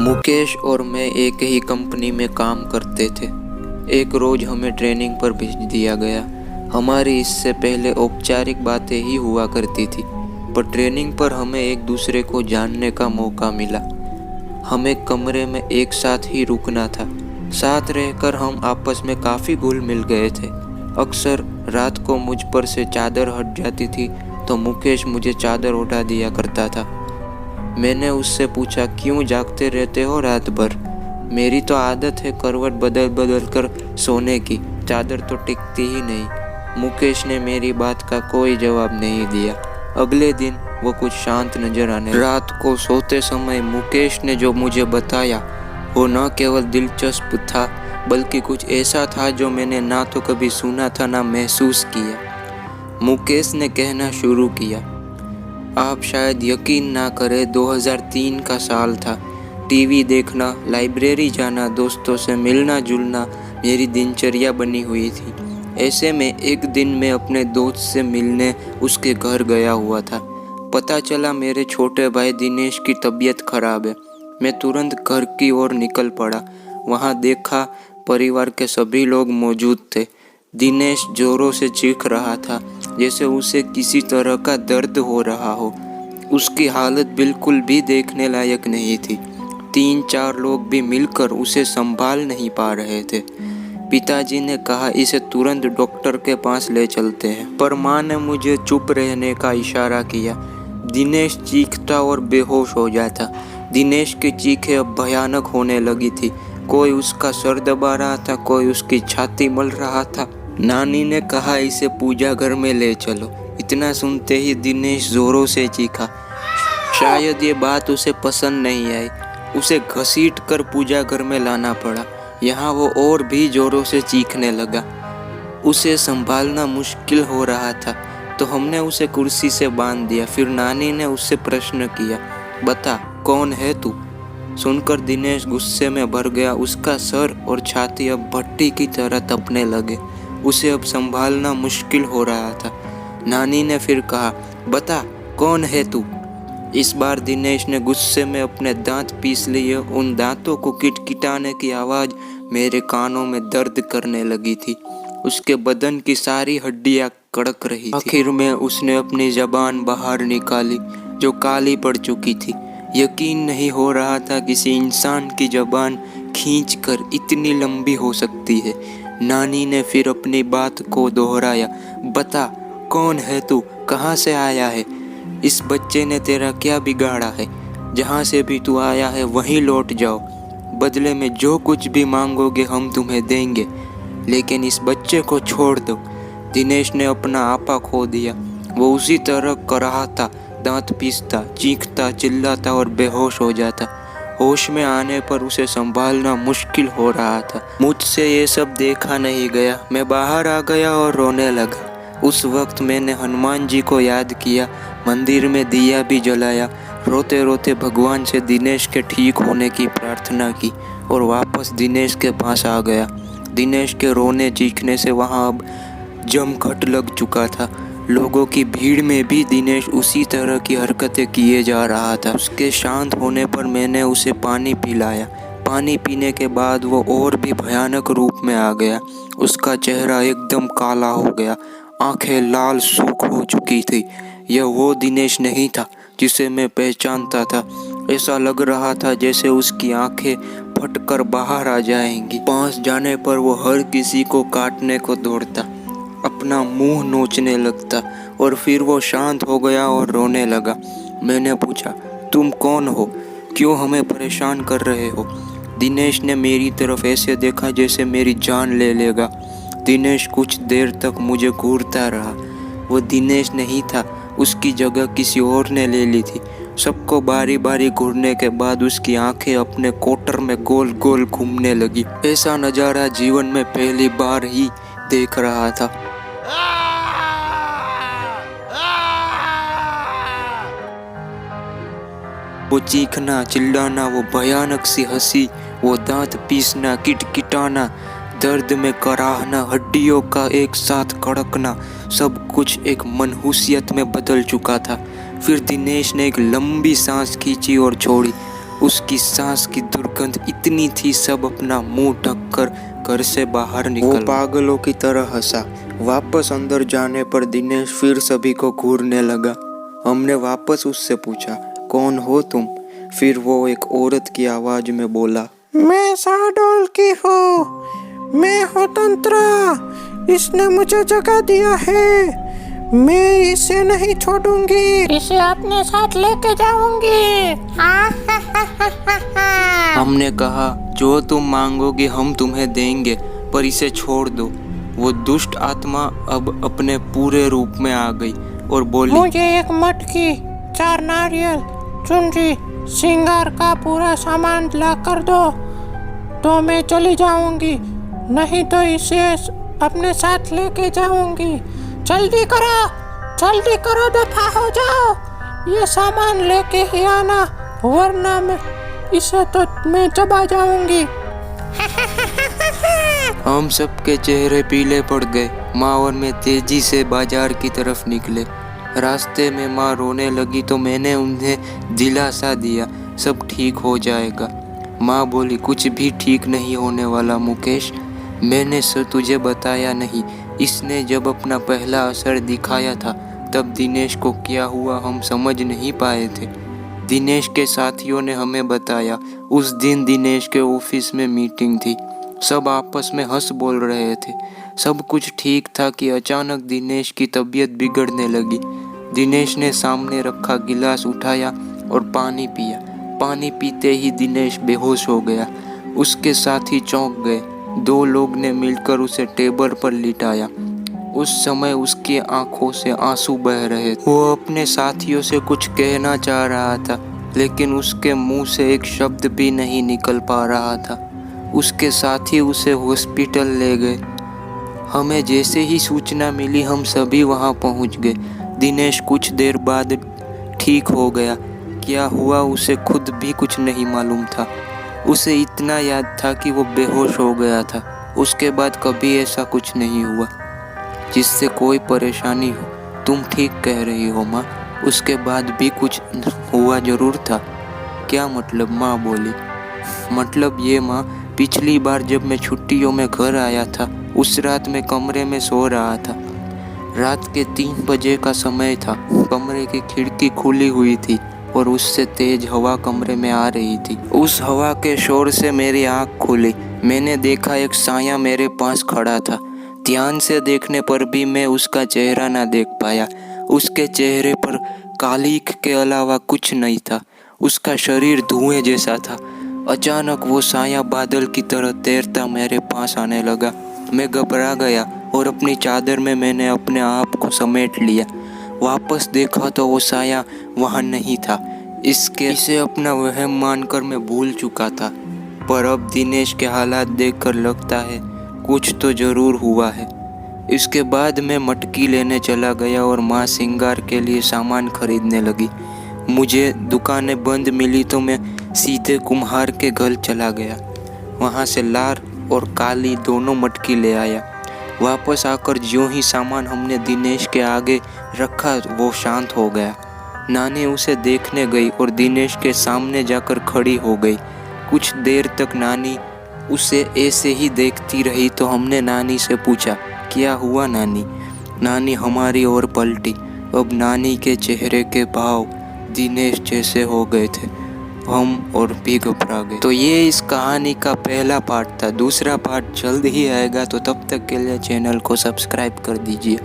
मुकेश और मैं एक ही कंपनी में काम करते थे। एक रोज हमें ट्रेनिंग पर भेज दिया गया। हमारी इससे पहले औपचारिक बातें ही हुआ करती थी, पर ट्रेनिंग पर हमें एक दूसरे को जानने का मौका मिला। हमें कमरे में एक साथ ही रुकना था। साथ रहकर हम आपस में काफ़ी घुल मिल गए थे। अक्सर रात को मुझ पर से चादर हट जाती थी तो मुकेश मुझे चादर उठा दिया करता था। मैंने उससे पूछा, क्यों जागते रहते हो रात भर? मेरी तो आदत है करवट बदल बदल कर सोने की, चादर तो टिकती ही नहीं। मुकेश ने मेरी बात का कोई जवाब नहीं दिया। अगले दिन वो कुछ शांत नजर आने लगा। रात को सोते समय मुकेश ने जो मुझे बताया वो न केवल दिलचस्प था, बल्कि कुछ ऐसा था जो मैंने ना तो कभी सुना था ना महसूस किया। मुकेश ने कहना शुरू किया, आप शायद यकीन ना करें, 2003 का साल था। टीवी देखना, लाइब्रेरी जाना, दोस्तों से मिलना जुलना मेरी दिनचर्या बनी हुई थी। ऐसे में एक दिन मैं अपने दोस्त से मिलने उसके घर गया हुआ था। पता चला मेरे छोटे भाई दिनेश की तबीयत खराब है। मैं तुरंत घर की ओर निकल पड़ा। वहाँ देखा परिवार के सभी लोग मौजूद थे। दिनेश जोरों से चीख रहा था, जैसे उसे किसी तरह का दर्द हो रहा हो। उसकी हालत बिल्कुल भी देखने लायक नहीं थी। 3-4 लोग भी मिलकर उसे संभाल नहीं पा रहे थे। पिताजी ने कहा, इसे तुरंत डॉक्टर के पास ले चलते हैं, पर माँ ने मुझे चुप रहने का इशारा किया। दिनेश चीखता और बेहोश हो जाता। दिनेश की चीखें अब भयानक होने लगी थी। कोई उसका सर दबा रहा था, कोई उसकी छाती मल रहा था। नानी ने कहा, इसे पूजा घर में ले चलो। इतना सुनते ही दिनेश जोरों से चीखा। शायद ये बात उसे पसंद नहीं आई। उसे घसीट कर पूजा घर में लाना पड़ा। यहाँ वो और भी जोरों से चीखने लगा। उसे संभालना मुश्किल हो रहा था, तो हमने उसे कुर्सी से बांध दिया। फिर नानी ने उससे प्रश्न किया, बता कौन है तू? सुनकर दिनेश गुस्से में भर गया। उसका सर और छाती अब भट्टी की तरह तपने लगे। उसे अब संभालना मुश्किल हो रहा था। नानी ने फिर कहा, बता कौन है तू? इस बार दिनेश ने गुस्से में अपने दांत पीस लिए। उन दांतों को किटकिटाने की आवाज़ मेरे कानों में दर्द करने लगी थी। उसके बदन की सारी हड्डियां कड़क रही थी। आखिर में उसने अपनी जबान बाहर निकाली, जो काली पड़ चुकी थी। यकीन नहीं हो रहा था किसी इंसान की जबान खींचकर इतनी लंबी हो सकती है। नानी ने फिर अपनी बात को दोहराया, बता कौन है तू? कहाँ से आया है? इस बच्चे ने तेरा क्या बिगाड़ा है? जहाँ से भी तू आया है वहीं लौट जाओ। बदले में जो कुछ भी मांगोगे हम तुम्हें देंगे, लेकिन इस बच्चे को छोड़ दो। दिनेश ने अपना आपा खो दिया। वो उसी तरह कराहता, दांत पीसता, चीखता, चिल्लाता और बेहोश हो जाता। होश में आने पर उसे संभालना मुश्किल हो रहा था। मुझसे ये सब देखा नहीं गया। मैं बाहर आ गया और रोने लगा। उस वक्त मैंने हनुमान जी को याद किया, मंदिर में दिया भी जलाया। रोते रोते भगवान से दिनेश के ठीक होने की प्रार्थना की और वापस दिनेश के पास आ गया। दिनेश के रोने चीखने से वहाँ अब जमघट लग चुका था। लोगों की भीड़ में भी दिनेश उसी तरह की हरकतें किए जा रहा था। उसके शांत होने पर मैंने उसे पानी पिलाया। पानी पीने के बाद वो और भी भयानक रूप में आ गया। उसका चेहरा एकदम काला हो गया, आंखें लाल सूख हो चुकी थी। यह वो दिनेश नहीं था जिसे मैं पहचानता था। ऐसा लग रहा था जैसे उसकी आंखें फटकर बाहर आ जाएंगी। पास जाने पर वो हर किसी को काटने को दौड़ता, अपना मुंह नोचने लगता और फिर वो शांत हो गया और रोने लगा। मैंने पूछा, तुम कौन हो? क्यों हमें परेशान कर रहे हो? दिनेश ने मेरी तरफ ऐसे देखा जैसे मेरी जान ले लेगा। दिनेश कुछ देर तक मुझे घूरता रहा। वो दिनेश नहीं था, उसकी जगह किसी और ने ले ली थी। सबको बारी बारी घूरने के बाद उसकी आंखें अपने कोटर में गोल गोल घूमने लगी। ऐसा नज़ारा जीवन में पहली बार ही देख रहा था। वो चीखना, चिल्लाना, वो भयानक सी हंसी, वो दांत पीसना, किटकिटाना, दर्द में कराहना, हड्डियों का एक साथ कड़कना, सब कुछ एक मनहूसियत में बदल चुका था। फिर दिनेश ने एक लंबी सांस खींची और छोड़ी। उसकी सांस की दुर्गंध इतनी थी, सब अपना मुंह ढककर घर से बाहर निकल। वो पागलों की तरह हंसा। वापस अंदर जाने पर दिनेश फिर सभी को घूरने लगा। हमने वापस उससे पूछा, कौन हो तुम? फिर वो एक औरत की आवाज में बोला, मैं शाहडोल की हूँ, मैं हूँ तंत्रा, इसने मुझे जगा दिया है, मैं इसे नहीं छोड़ूंगी, इसे अपने साथ लेके जाऊंगी। हमने कहा, जो तुम मांगोगे हम तुम्हें देंगे, पर इसे छोड़ दो। वो दुष्ट आत्मा अब अपने पूरे रूप में आ गई और बोली, मुझे एक मटकी, 4 नारियल, चुनरी, श्रृंगार का पूरा सामान ला कर दो तो मैं चली जाऊंगी, नहीं तो इसे अपने साथ लेके जाऊंगी। जल्दी करो, दफा हो जाओ, ये सामान लेके ही आना, वरना मैं इसे तो मैं चबा जाऊंगी। हम सबके चेहरे पीले पड़ गए। माँ और मैं तेजी से बाजार की तरफ निकले। रास्ते में माँ रोने लगी तो मैंने उन्हें दिलासा दिया, सब ठीक हो जाएगा। माँ बोली, कुछ भी ठीक नहीं होने वाला मुकेश, मैंने तुझे बताया नहीं। इसने जब अपना पहला असर दिखाया था तब दिनेश को क्या हुआ हम समझ नहीं पाए थे। दिनेश के साथियों ने हमें बताया, उस दिन दिनेश के ऑफिस में मीटिंग थी। सब आपस में हंस बोल रहे थे, सब कुछ ठीक था कि अचानक दिनेश की तबीयत बिगड़ने लगी। दिनेश ने सामने रखा गिलास उठाया और पानी पिया। पानी पीते ही दिनेश बेहोश हो गया। उसके साथी चौंक गए। 2 लोग ने मिलकर उसे टेबल पर लिटाया। उस समय उसकी आंखों से आंसू बह रहे थे। वो अपने साथियों से कुछ कहना चाह रहा था, लेकिन उसके मुंह से एक शब्द भी नहीं निकल पा रहा था। उसके साथी उसे हॉस्पिटल ले गए। हमें जैसे ही सूचना मिली हम सभी वहां पहुंच गए। दिनेश कुछ देर बाद ठीक हो गया। क्या हुआ उसे खुद भी कुछ नहीं मालूम था। उसे इतना याद था कि वो बेहोश हो गया था। उसके बाद कभी ऐसा कुछ नहीं हुआ जिससे कोई परेशानी हो। तुम ठीक कह रही हो माँ, उसके बाद भी कुछ हुआ जरूर था। क्या मतलब? माँ बोली। मतलब ये माँ, पिछली बार जब मैं छुट्टियों में घर आया था, उस रात मैं कमरे में सो रहा था। रात के 3 बजे का समय था। कमरे की खिड़की खुली हुई थी और उससे तेज हवा कमरे में आ रही थी। उस हवा के शोर से मेरी आँख खुली। मैंने देखा एक साया मेरे पास खड़ा था। ध्यान से देखने पर भी मैं उसका चेहरा ना देख पाया। उसके चेहरे पर कालिख के अलावा कुछ नहीं था। उसका शरीर धुएं जैसा था। अचानक वो साया बादल की तरह तैरता मेरे पास आने लगा। मैं घबरा गया और अपनी चादर में मैंने अपने आप को समेट लिया। वापस देखा तो वो साया वहाँ नहीं था। इसे अपना वहम मानकर मैं भूल चुका था। पर अब दिनेश के हालात देखकर लगता है कुछ तो जरूर हुआ है। इसके बाद मैं मटकी लेने चला गया और माँ श्रृंगार के लिए सामान खरीदने लगी। मुझे दुकानें बंद मिली तो मैं सीधे कुम्हार के घर चला गया। वहाँ से लाल और काली दोनों मटकी ले आया। वापस आकर ज्यों ही सामान हमने दिनेश के आगे रखा वो शांत हो गया। नानी उसे देखने गई और दिनेश के सामने जाकर खड़ी हो गई। कुछ देर तक नानी उसे ऐसे ही देखती रही तो हमने नानी से पूछा, क्या हुआ नानी? नानी हमारी ओर पलटी। अब नानी के चेहरे के भाव दिनेश जैसे हो गए थे। हम और भी घबरा गए। तो ये इस कहानी का पहला पार्ट था। दूसरा पार्ट जल्द ही आएगा, तो तब तक के लिए चैनल को सब्सक्राइब कर दीजिए।